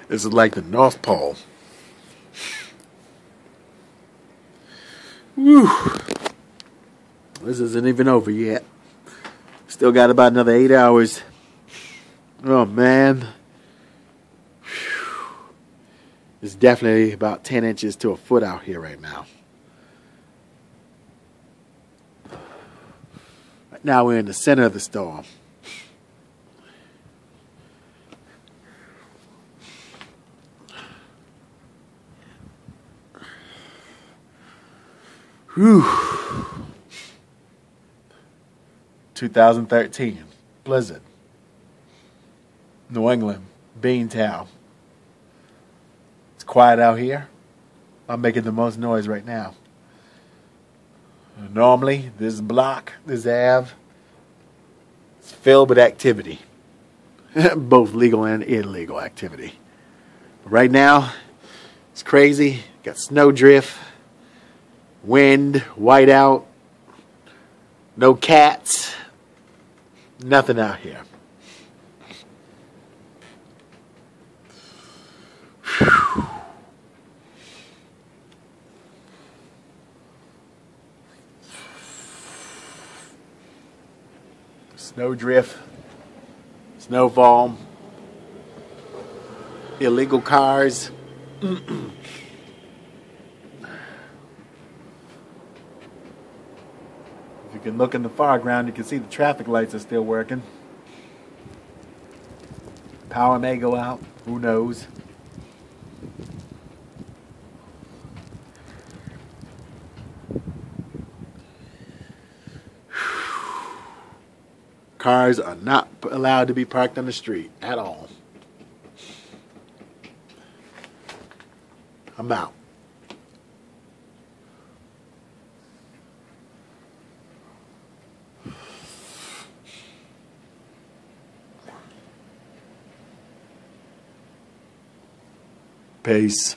This is like the North Pole. Whew. This isn't even over yet. Still got about another 8 hours. Oh, man. It's definitely about 10 inches to a foot out here right now. Right now we're in the center of the storm. Whew. 2013 blizzard. New England, Beantown. It's quiet out here. I'm making the most noise right now. Normally, this block, this Ave, it's filled with activity. Both legal and illegal activity. But right now, it's crazy. Got snow drift, wind, whiteout, no cats, nothing out here. Snow drift, snowfall, illegal cars. If you can look in the foreground, you can see the traffic lights are still working. Power may go out, who knows. Cars are not allowed to be parked on the street at all. I'm out. Peace.